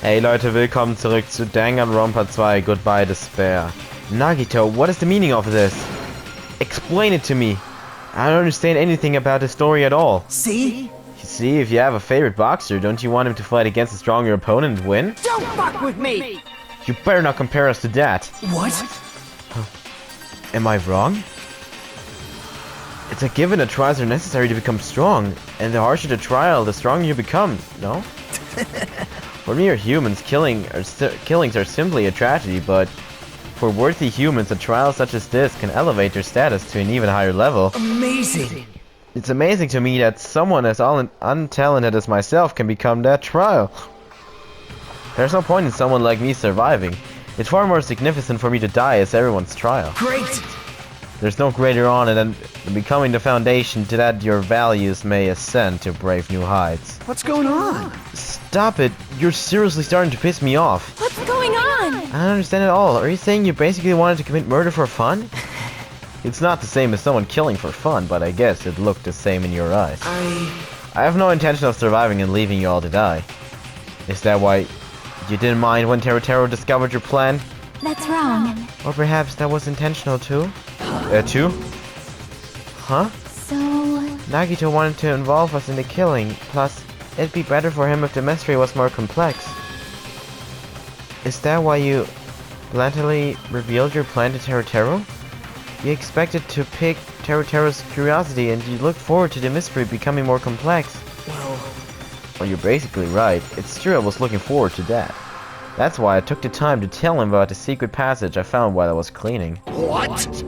Hey Leute, willkommen zurück zu Danganronpa 2, Goodbye Despair. Nagito, what is the meaning of this? Explain it to me. I don't understand anything about the story at all. See? You see, if you have a favorite boxer, don't you want him to fight against a stronger opponent and win? Don't fuck with me! You better not compare us to that. What? Am I wrong? It's a given that trials are necessary to become strong, and the harsher the trial, the stronger you become, no? For mere humans, killings are simply a tragedy, but for worthy humans, a trial such as this can elevate their status to an even higher level. Amazing! It's amazing to me that someone as untalented as myself can become that trial. There's no point in someone like me surviving. It's far more significant for me to die as everyone's trial. Great! There's no greater honor than becoming the foundation to that your values may ascend to brave new heights. What's going on? Stop it! You're seriously starting to piss me off. What's going on? I don't understand at all. Are you saying you basically wanted to commit murder for fun? It's not the same as someone killing for fun, but I guess it looked the same in your eyes. I have no intention of surviving and leaving you all to die. Is that why you didn't mind when Teru discovered your plan? That's wrong. Or perhaps that was intentional too? Huh? So... Nagito wanted to involve us in the killing, plus it'd be better for him if the mystery was more complex. Is that why you blatantly revealed your plan to Teru? You expected to pique Teru's curiosity and you looked forward to the mystery becoming more complex. Well, you're basically right. It's true I was looking forward to that. That's why I took the time to tell him about the secret passage I found while I was cleaning. What?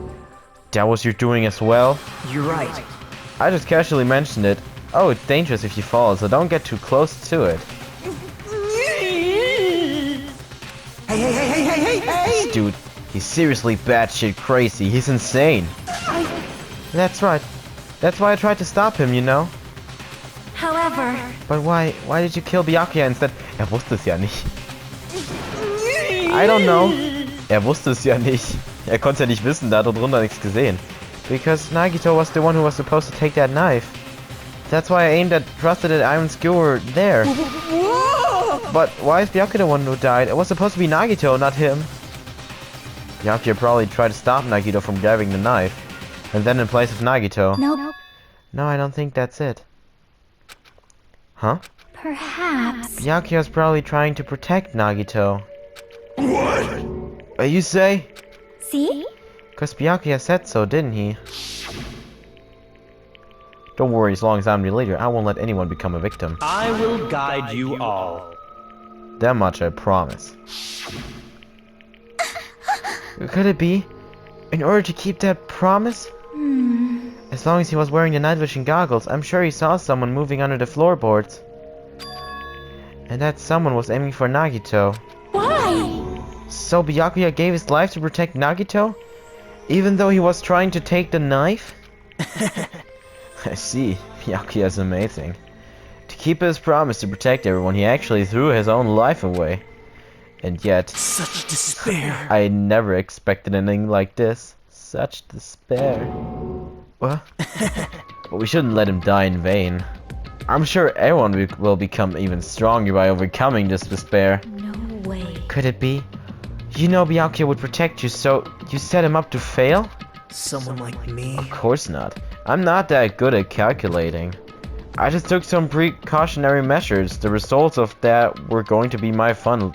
That was your doing as well? You're right. I just casually mentioned it. Oh, it's dangerous if you fall, so don't get too close to it. Hey! Dude, he's seriously batshit crazy. He's insane. That's right. That's why I tried to stop him, you know? However... But why did you kill Byakuya instead? Wusste es ja nicht. I don't know. Wusste es ja nicht. Konnte ja nicht wissen, da hat er drunter nichts gesehen. Because Nagito was the one who was supposed to take that knife. That's why I aimed at trusted at iron skewer there. But why is Byakuya the one who died? It was supposed to be Nagito, not him. Byakuya probably tried to stop Nagito from grabbing the knife. And then in place of Nagito. Nope. No, I don't think that's it. Huh? Perhaps... Byakuya's probably trying to protect Nagito. What? You say? See? Cause Byakuya said so, didn't he? Don't worry, as long as I'm the leader, I won't let anyone become a victim. I will guide you all. That much I promise. Could it be? In order to keep that promise? As long as he was wearing the night vision goggles, I'm sure he saw someone moving under the floorboards. And that someone was aiming for Nagito. Why? So Byakuya gave his life to protect Nagito? Even though he was trying to take the knife? I see. Byakuya is amazing. To keep his promise to protect everyone, he actually threw his own life away. And yet... Such despair. I never expected anything like this. Such despair. What? But we shouldn't let him die in vain. I'm sure everyone will become even stronger by overcoming this despair. No way. Could it be? You know Byakuya would protect you, so you set him up to fail? Someone like me? Of course not. I'm not that good at calculating. I just took some precautionary measures. The results of that were going to be my fun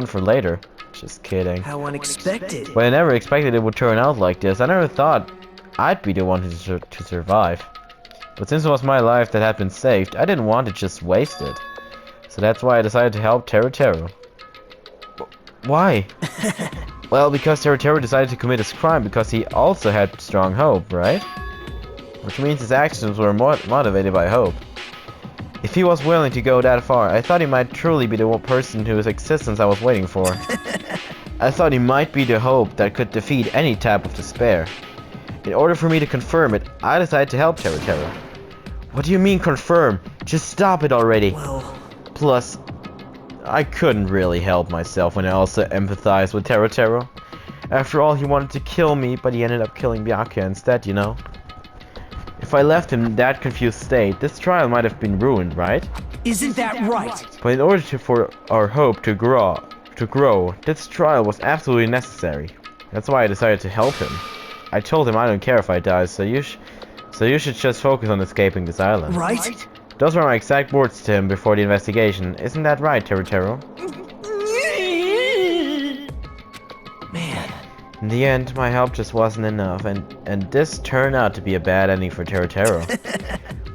for later. Just kidding. How unexpected. But I never expected it would turn out like this. I never thought I'd be the one to survive. But since it was my life that had been saved, I didn't want to just waste it. So that's why I decided to help Teru. Why? Well, because Teru decided to commit his crime because he also had strong hope, right? Which means his actions were motivated by hope. If he was willing to go that far, I thought he might truly be the one person whose existence I was waiting for. I thought he might be the hope that could defeat any type of despair. In order for me to confirm it, I decided to help Teru. What do you mean confirm? Just stop it already. Well... Plus, I couldn't really help myself when I also empathized with Teru. After all, he wanted to kill me, but he ended up killing Byakuya instead, you know? If I left him in that confused state, this trial might have been ruined, right? Isn't that right? But in order for our hope to grow, this trial was absolutely necessary. That's why I decided to help him. I told him I don't care if I die, so you should just focus on escaping this island. Right? Those were my exact words to him before the investigation. Isn't that right, Teru? Man. In the end, my help just wasn't enough, and this turned out to be a bad ending for Teru.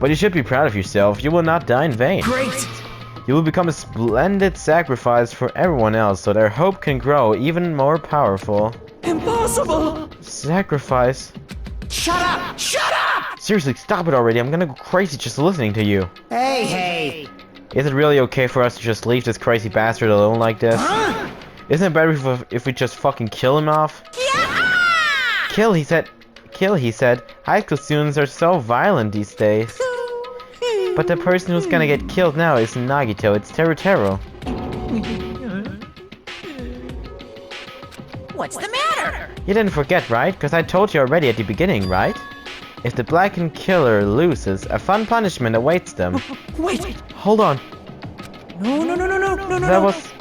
But you should be proud of yourself. You will not die in vain. Great! You will become a splendid sacrifice for everyone else, so their hope can grow even more powerful. Impossible! Sacrifice? Shut up! Shut up! Seriously, stop it already. I'm gonna go crazy just listening to you. Hey! Is it really okay for us to just leave this crazy bastard alone like this? Huh? Isn't it better if we just fucking kill him off? Yeah! Kill, he said. Kill, he said. High school students are so violent these days. But the person who's gonna get killed now isn't Nagito, it's Teru. What's the matter? You didn't forget, right? Because I told you already at the beginning, right? If the blackened killer loses, a fun punishment awaits them. Wait! Hold on. No. That was...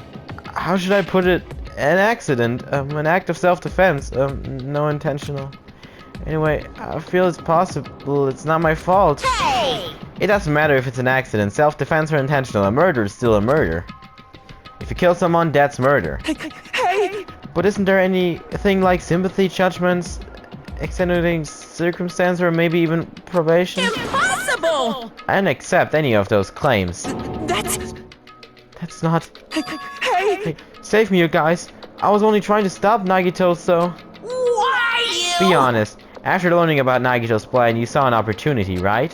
How should I put it? An accident. An act of self-defense. No intentional. Anyway, I feel it's possible it's not my fault. Hey! It doesn't matter if it's an accident, self-defense or intentional. A murder is still a murder. If you kill someone, that's murder. Hey! But isn't there anything like sympathy, judgments, extenuating circumstance, or maybe even probation? Impossible! I don't accept any of those claims. That's not... Hey! Hey, save me, you guys. I was only trying to stop Nagito, so... Why Be honest. After learning about Nagito's plan, you saw an opportunity, right?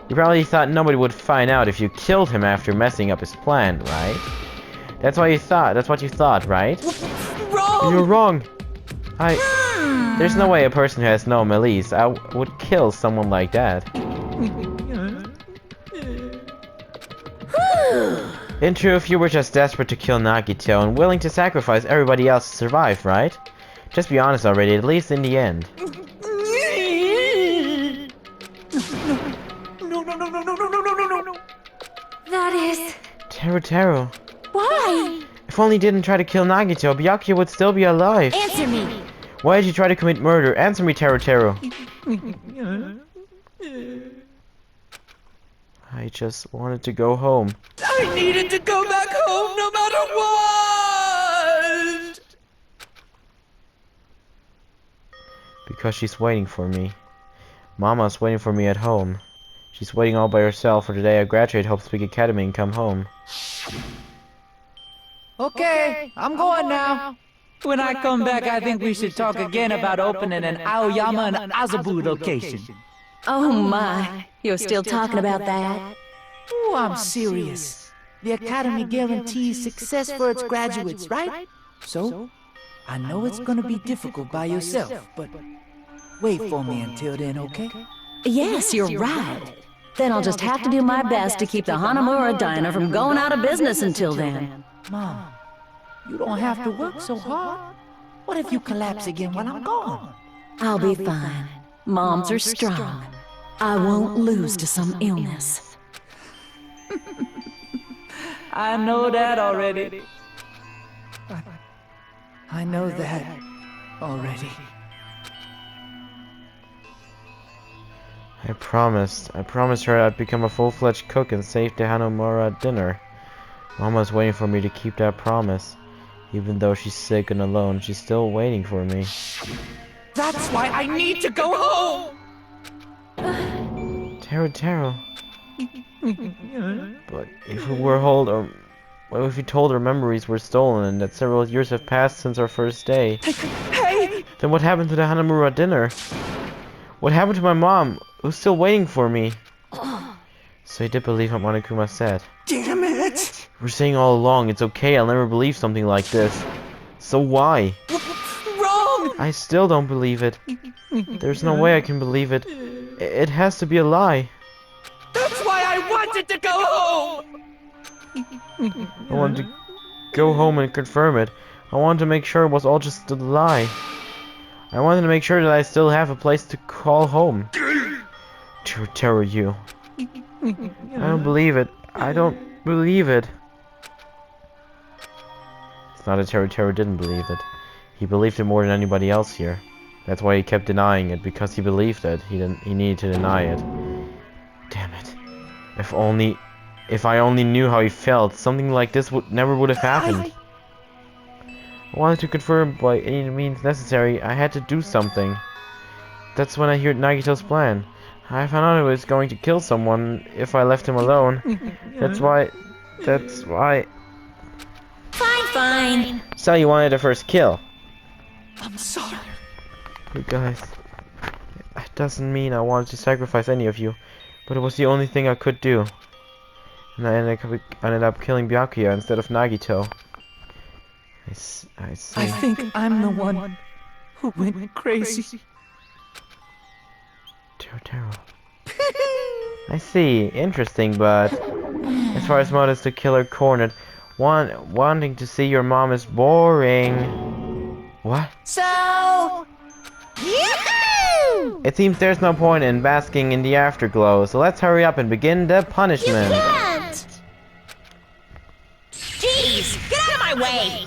You probably thought nobody would find out if you killed him after messing up his plan, right? That's what you thought, right? Wrong! You're wrong. There's no way a person who has no malice would kill someone like that. In truth, you were just desperate to kill Nagito and willing to sacrifice everybody else to survive, right? Just be honest already, at least in the end. No. That is... Teru. Why? If only you didn't try to kill Nagito, Byakuya would still be alive. Answer me. Why did you try to commit murder? Answer me, Teru. I just wanted to go home. I needed to go back home no matter what! Because she's waiting for me. Mama's waiting for me at home. She's waiting all by herself for the day I graduate Hope Speak Academy and come home. Okay, I'm going now. When I come back, I think we should talk again about opening an Aoyama and Azabu location. Oh my. You're still talking about that? Oh, I'm serious. The Academy guarantees success for its graduates, right? So, I know it's gonna be difficult by yourself, but wait for me until then, okay? Yes, you're right. Then I'll just have to do my best to keep the Hanamura Diner from going out of business until then. Mom, you don't have to work so hard. What if you collapse again while I'm gone? I'll be fine. Moms are strong. I won't lose to some illness. I know that already. I know that already. I promised her I'd become a full-fledged cook and save the Hanamura dinner. Mama's waiting for me to keep that promise. Even though she's sick and alone, she's still waiting for me. That's why I need to go home! Teru. But if we were what if we told her memories were stolen and that several years have passed since our first day? Hey! Then what happened to the Hanamura dinner? What happened to my mom, who's still waiting for me? So you did believe what Monokuma said. Damn it! We're saying all along, it's okay, I'll never believe something like this. So why? Wrong! I still don't believe it. There's no way I can believe it. It has to be a lie. That's why I wanted to go home! I wanted to go home and confirm it. I wanted to make sure it was all just a lie. I wanted to make sure that I still have a place to call home. Teru, you. I don't believe it. I don't believe it. It's not that Teru didn't believe it. He believed it more than anybody else here. That's why he kept denying it, because he believed it. He needed to deny it. Damn it. If I only knew how he felt, something like this never would have happened. I wanted to confirm by any means necessary. I had to do something. That's when I heard Nagito's plan. I found out he was going to kill someone if I left him alone. That's why... Fine. So you wanted to first kill. I'm sorry. You guys... It doesn't mean I wanted to sacrifice any of you, but it was the only thing I could do. And I ended up killing Byakuya instead of Nagito. I see. I think I'm the one who went crazy. Teru. I see. Interesting, but as far as motives to kill her cornered, wanting to see your mom is boring. What? So... Yoo-hoo! It seems there's no point in basking in the afterglow, so let's hurry up and begin the punishment. Can't! Jeez! Get out of my way!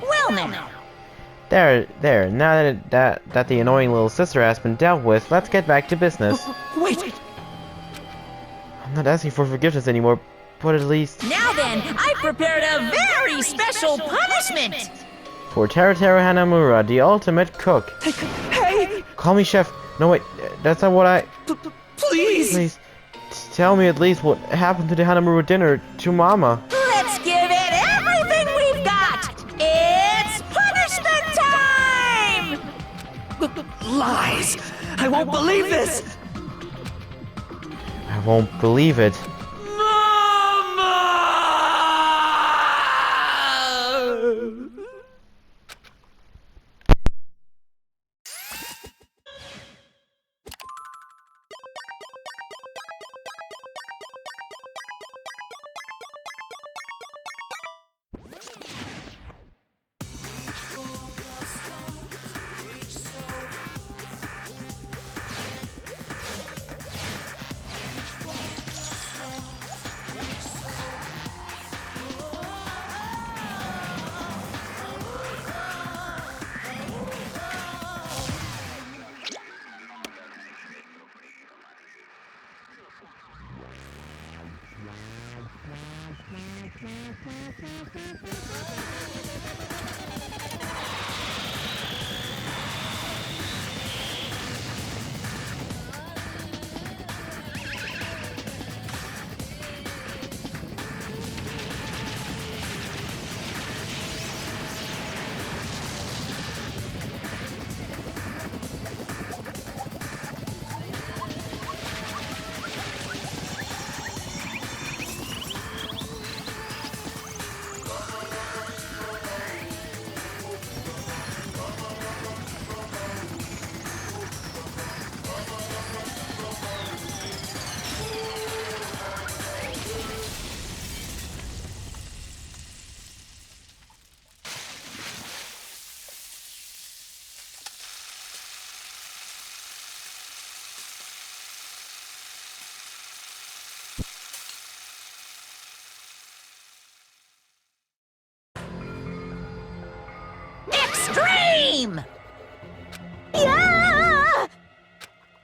Well now. There. Now that the annoying little sister has been dealt with, let's get back to business. Wait! I'm not asking for forgiveness anymore, but at least... Now then, I prepared a very special punishment! For Teru Hanamura, the ultimate cook. Hey! Call me chef. No wait, that's not what I... Please! Please, tell me at least what happened to the Hanamura dinner to Mama. Let's give it everything we've got! It's punishment time! Lies! I won't believe this! I won't believe it. Extreme! Yeah!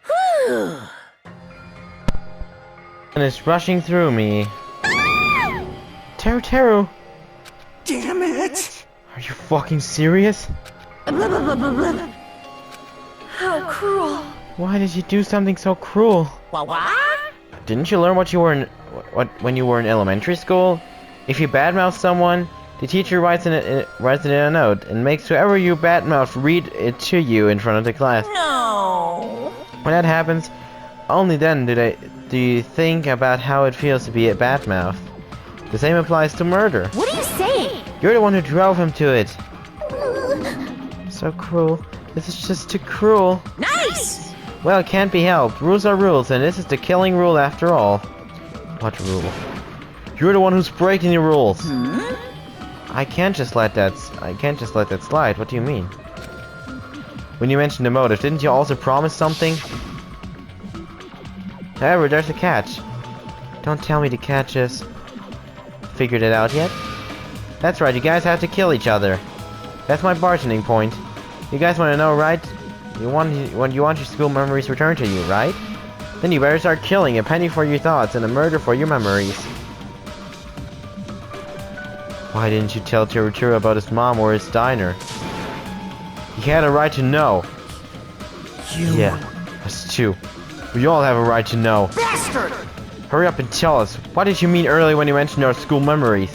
Whew. And it's rushing through me. Teru. Damn it! Are you fucking serious? How cruel. Why did you do something so cruel? What? Didn't you learn when you were in elementary school? If you badmouth someone, the teacher writes in a note and makes whoever you badmouth read it to you in front of the class. No. When that happens, only then do you think about how it feels to be a badmouth. The same applies to murder. What are you saying? You're the one who drove him to it. So cruel. This is just too cruel. Nice! Well, it can't be helped. Rules are rules, and this is the killing rule after all. What rule? You're the one who's breaking the rules. I can't just let that slide. What do you mean? When you mentioned the motive, didn't you also promise something? However, there's a catch. Don't tell me the catch is... Figured it out yet? That's right, you guys have to kill each other. That's my bargaining point. You guys want to know, right? You want your school memories returned to you, right? Then you better start killing. A penny for your thoughts and a murder for your memories. Why didn't you tell Terutoru about his mom or his diner? He had a right to know. Yeah, us too. We all have a right to know. Bastard! Hurry up and tell us. What did you mean earlier when you mentioned our school memories?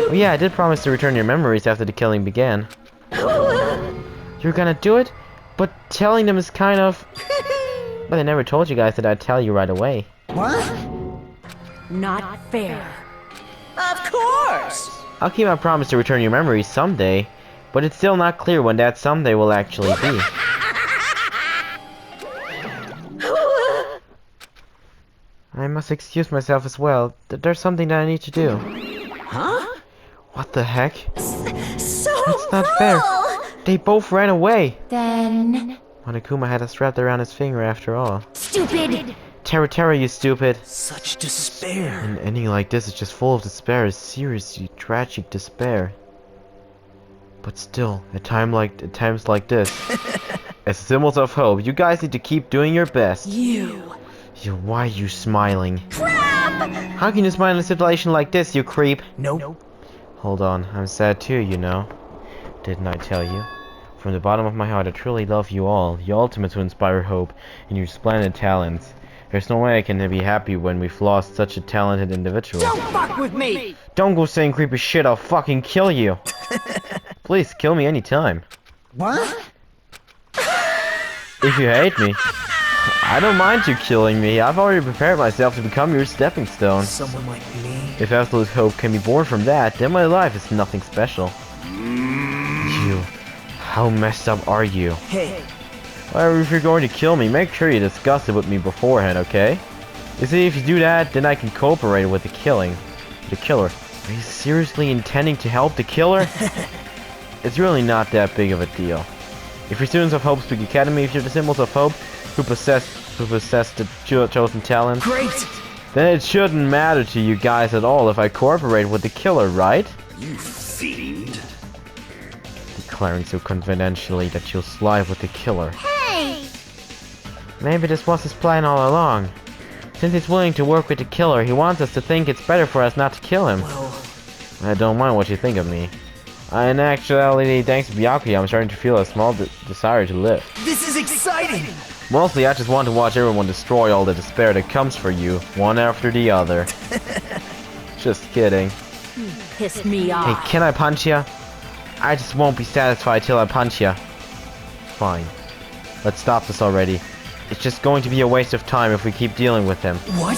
Well, yeah, I did promise to return your memories after the killing began. You're gonna do it? But telling them is kind of... But I never told you guys that I'd tell you right away. What? Not fair. Of course! I'll keep my promise to return your memories someday, but it's still not clear when that someday will actually be. I must excuse myself as well. There's something that I need to do. Huh? What the heck? So That's not fair. They both ran away. Then... Monokuma had us wrapped around his finger after all. Stupid! Terra, you stupid. Such despair. An ending like this is just full of despair, seriously tragic despair. But still, at times like this, as symbols of hope, you guys need to keep doing your best. Why are you smiling? Crap! How can you smile in a situation like this, you creep? Nope. Hold on, I'm sad too, you know. Didn't I tell you? From the bottom of my heart, I truly love you all, the ultimate to inspire hope, and your splendid talents. There's no way I can be happy when we've lost such a talented individual. Don't fuck with me! Don't go saying creepy shit, I'll fucking kill you! Please, kill me anytime. What? If you hate me, I don't mind you killing me. I've already prepared myself to become your stepping stone. Someone like me? If absolute hope can be born from that, then my life is nothing special. You, how messed up are you? Hey, Well, if you're going to kill me, make sure you discuss it with me beforehand, okay? You see, if you do that, then I can cooperate with the killer. Are you seriously intending to help the killer? It's really not that big of a deal. If you're students of Hope Speak Academy, if you're the symbols of hope who possess the chosen talent, great! then it shouldn't matter to you guys at all if I cooperate with the killer, right? You fiend. Declaring so confidentially that you'll slide with the killer. Hey! Maybe this was his plan all along. Since he's willing to work with the killer, he wants us to think it's better for us not to kill him. Well, I don't mind what you think of me. In actuality, thanks to Byakuya, I'm starting to feel a small desire to live. this is exciting! Mostly, I just want to watch everyone destroy all the despair that comes for you, one after the other. Just kidding. Pissed me Hey, off. can I punch ya? I just won't be satisfied till I punch ya. Fine. Let's stop this already. It's just going to be a waste of time if we keep dealing with him. What?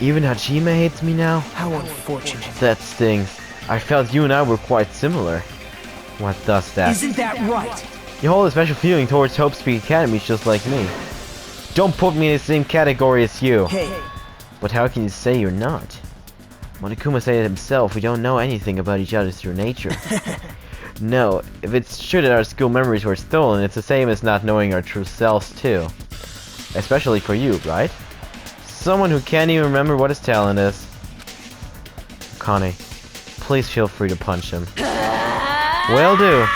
Even Hajime hates me now? How unfortunate. That stings. I felt you and I were quite similar. What does that? Isn't that right? You hold a special feeling towards Hope Speak Academy just like me. Don't put me in the same category as you. Hey, But how can you say you're not? Monokuma said it himself, we don't know anything about each other's true nature. No, if it's true that our school memories were stolen, it's the same as not knowing our true selves too. Especially for you, right? Someone who can't even remember what his talent is. Kane, please feel free to punch him. Will do.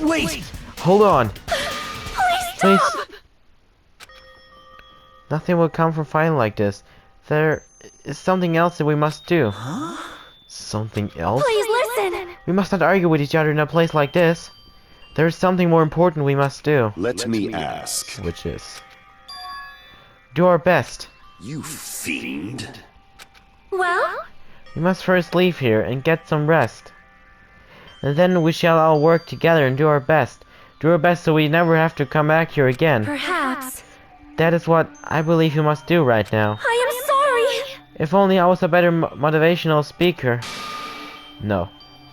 wait! Hold on. Please Please. Nothing will come from fighting like this. There is something else that we must do. Something else? Please listen! We must not argue with each other in a place like this. There is something more important we must do. Let me ask. Which is... do our best. You fiend. Well? We must first leave here and get some rest. And then we shall all work together and do our best. Do our best so we never have to come back here again. Perhaps. That is what I believe you must do right now. I am sorry! If only I was a better motivational speaker. No,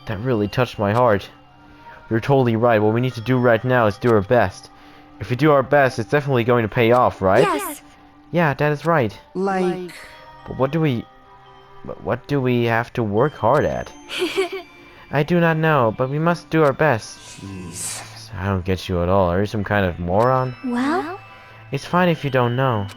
that really touched my heart. You're totally right. What we need to do right now is do our best. If we do our best, it's definitely going to pay off, right? Yes! Yeah, that is right. Like... But what do we have to work hard at? I do not know, but we must do our best. Jeez. I don't get you at all. Are you some kind of moron? Well? It's fine if you don't know.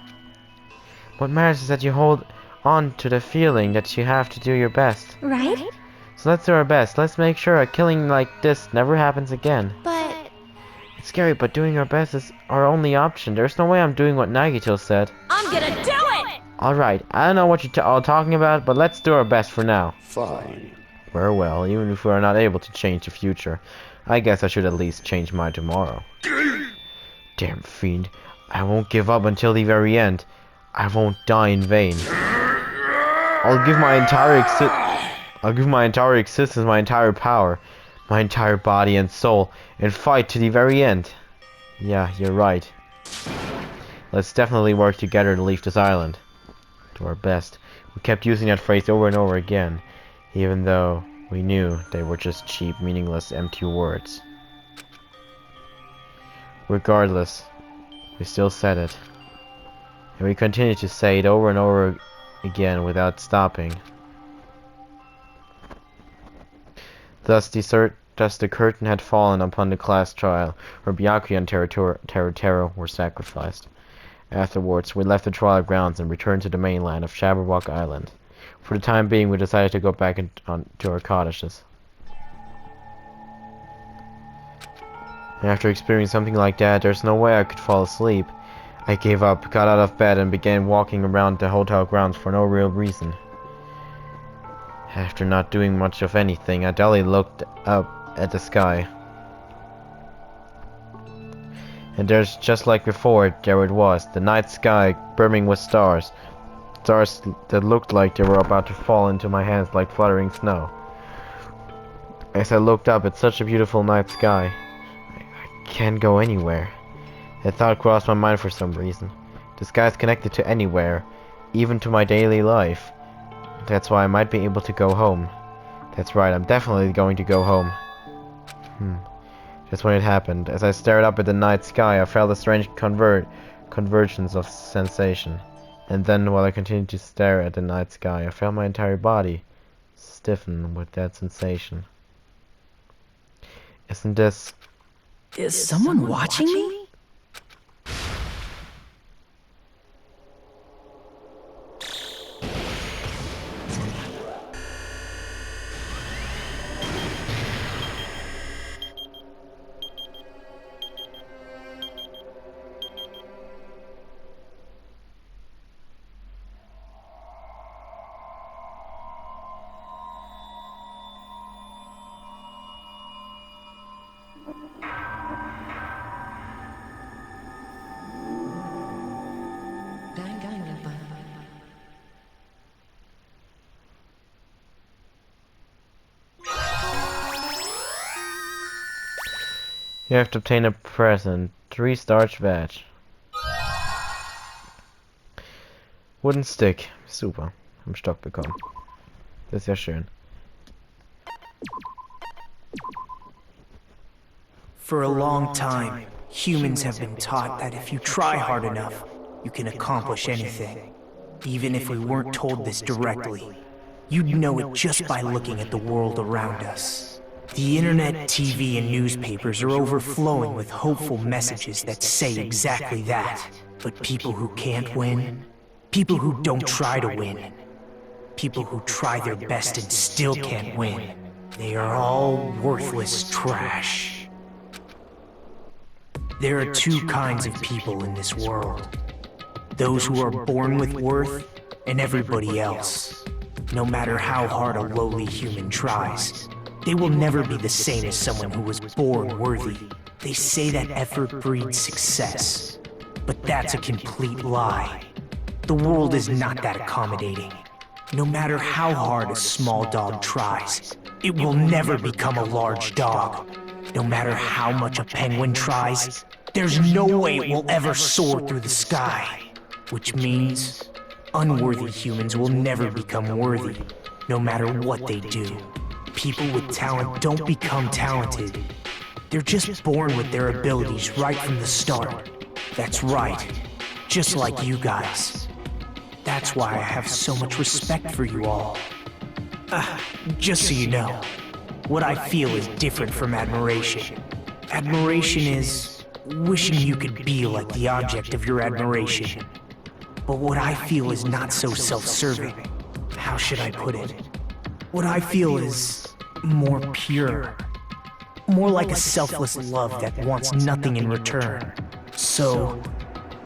What matters is that you hold on to the feeling that you have to do your best. Right? So let's do our best. Let's make sure a killing like this never happens again. But... It's scary, but doing our best is our only option. There's no way I'm doing what Nagito said. I'm gonna do it! Alright, I don't know what you're all talking about, but let's do our best for now. Fine. Very well, even if we are not able to change the future, I guess I should at least change my tomorrow. Damn fiend. I won't give up until the very end. I won't die in vain. I'll give my entire existence, my entire power, my entire body and soul, and fight to the very end. Yeah, you're right. Let's definitely work together to leave this island. Do our best. We kept using that phrase over and over again, even though we knew they were just cheap, meaningless, empty words. Regardless, we still said it. And we continued to say it over and over again without stopping. Thus the curtain had fallen upon the class trial, where Byakuya and Teruteru were sacrificed. Afterwards, we left the trial grounds and returned to the mainland of Shabberwock Island. For the time being, we decided to go back to our cottages. After experiencing something like that, there's no way I could fall asleep. I gave up, got out of bed, and began walking around the hotel grounds for no real reason. After not doing much of anything, I dully looked up at the sky. And there's, just like before, there it was, the night sky brimming with stars. Stars that looked like they were about to fall into my hands like fluttering snow. As I looked up at such a beautiful night sky, I can't go anywhere. That thought crossed my mind for some reason. The sky is connected to anywhere, even to my daily life. That's why I might be able to go home. That's right, I'm definitely going to go home. Just when it happened, as I stared up at the night sky, I felt a strange convergence of sensation. And then, while I continued to stare at the night sky, I felt my entire body stiffen with that sensation. Isn't this... Is someone watching me? Danganronpa. You have to obtain a present. 3 starch badge. Wooden stick. Super. Im Stock bekommen. Das ist ja schön. For a long time, humans have been taught that if you try hard enough, you can accomplish anything. Even if we weren't told this directly, you'd know it just by looking at the world around us. The internet, TV, and newspapers are overflowing with hopeful messages that say exactly that. But people who can't win, people who don't try to win, people who try their best and still can't win, they are all worthless trash. There are 2 kinds of people in this world. Those who are born with worth, and everybody else. No matter how hard a lowly human tries, they will never be the same as someone who was born worthy. They say that effort breeds success, but that's a complete lie. The world is not that accommodating. No matter how hard a small dog tries, it will never become a large dog. No matter how much a penguin tries, there's no way it will ever soar through the sky. Which means, unworthy humans will never become worthy, no matter what they do. People with talent don't become talented. They're just born with their abilities right from the start. That's right, just like you guys. That's why I have so much respect for you all. Just so you know, what I feel is different from admiration. Admiration is wishing you could be like the object of your admiration. But what I feel is not so self-serving. How should I put it? What I feel is more pure. More like a selfless love that wants nothing in return. So,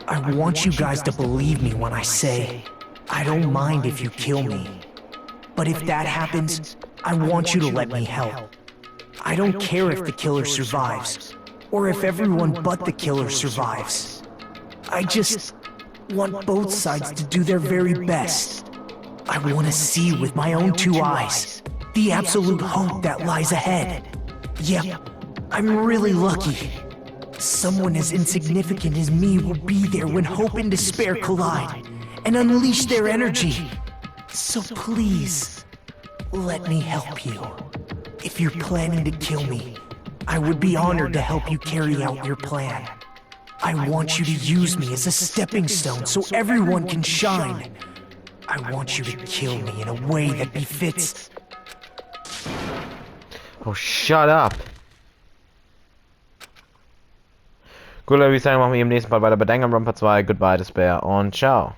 I want you guys to believe me when I say, I don't mind if you kill me. But if that happens, I want you to let me help. I don't care if the killer survives, or if everyone but the killer survives. I just want both sides to do their very best. I want to see with my own two eyes the absolute hope that lies ahead. Yep, I'm really lucky. Someone as insignificant as me will be there when hope and despair collide and unleash their energy. So please, let me help you. If you're planning to kill me, I would be honored to help you carry out your plan. I want you to use me as a stepping stone so everyone can shine. I want you to kill me in a way that befits. Oh, shut up! Gut, Leute, würde ich sagen, machen wir im nächsten Part weiter bei Danganronpa 2. Goodbye, Despair und ciao.